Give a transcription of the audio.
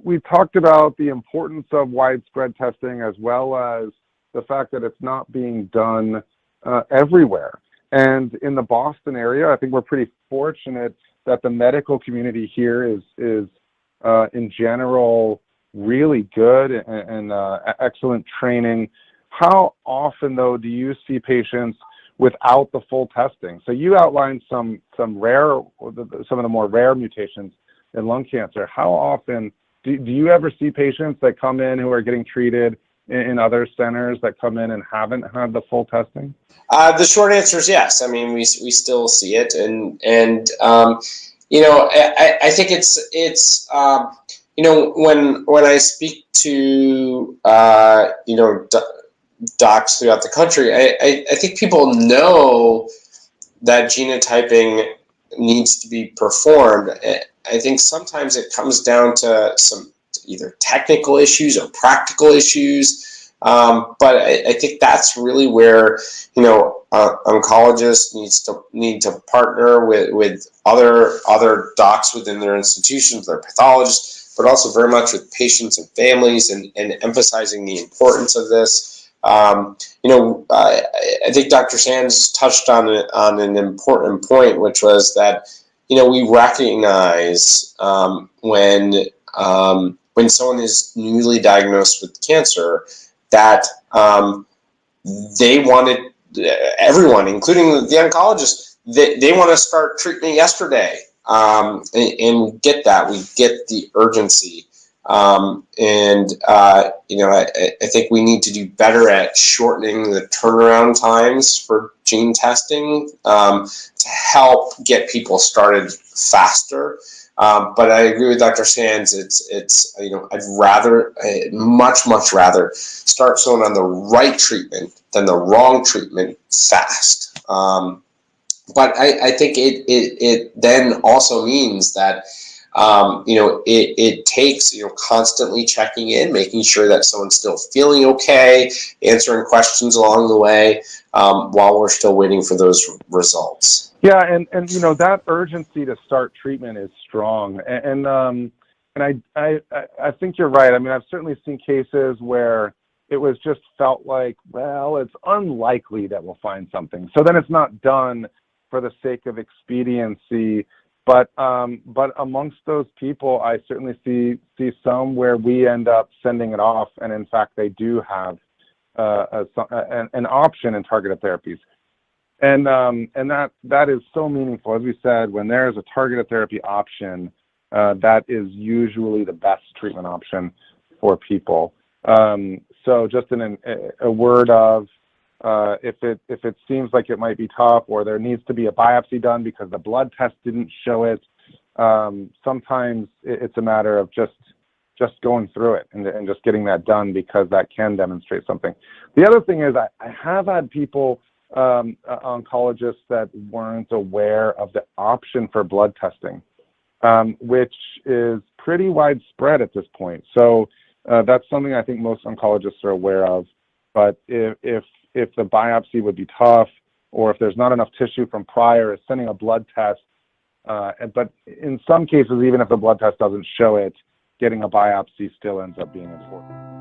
we talked about the importance of widespread testing as well as the fact that it's not being done everywhere. And in the Boston area, I think we're pretty fortunate that the medical community here is in general really good and excellent training. How often, though, do you see patients without the full testing? So you outlined some of the more rare mutations in lung cancer. How often do you ever see patients that come in who are getting treated in other centers that come in and haven't had the full testing? The short answer is yes. I mean, we still see it, and you know, I think it's you know, when I speak to you know, docs throughout the country, I think people know that genotyping needs to be performed. I think sometimes it comes down to some either technical issues or practical issues, but I think that's really where, you know, oncologists need to partner with other docs within their institutions, their pathologists, but also very much with patients and families, and emphasizing the importance of this. You know, I think Dr. Sands touched on an important point, which was that, you know, we recognize when someone is newly diagnosed with cancer that they wanted, everyone, including the oncologist, they want to start treatment yesterday, and get that. We get the urgency. You know, I think we need to do better at shortening the turnaround times for gene testing to help get people started faster. But I agree with Dr. Sands. It's you know, I'd much rather start someone on the right treatment than the wrong treatment fast. But I think it then also means that, you know, it takes, you know, constantly checking in, making sure that someone's still feeling okay, answering questions along the way, while we're still waiting for those results. Yeah, and you know, that urgency to start treatment is strong, and I think you're right. I mean, I've certainly seen cases where it was just felt like, well, it's unlikely that we'll find something, so then it's not done for the sake of expediency. But amongst those people, I certainly see some where we end up sending it off, and in fact, they do have an option in targeted therapies, and that is so meaningful. As we said, when there is a targeted therapy option, that is usually the best treatment option for people. So just a word of, if it seems like it might be tough, or there needs to be a biopsy done because the blood test didn't show it, sometimes it's a matter of just going through it and just getting that done, because that can demonstrate something. The other thing is, I have had people, oncologists, that weren't aware of the option for blood testing, which is pretty widespread at this point. So that's something I think most oncologists are aware of. But if the biopsy would be tough, or if there's not enough tissue from prior, sending a blood test. But in some cases, even if the blood test doesn't show it, getting a biopsy still ends up being important.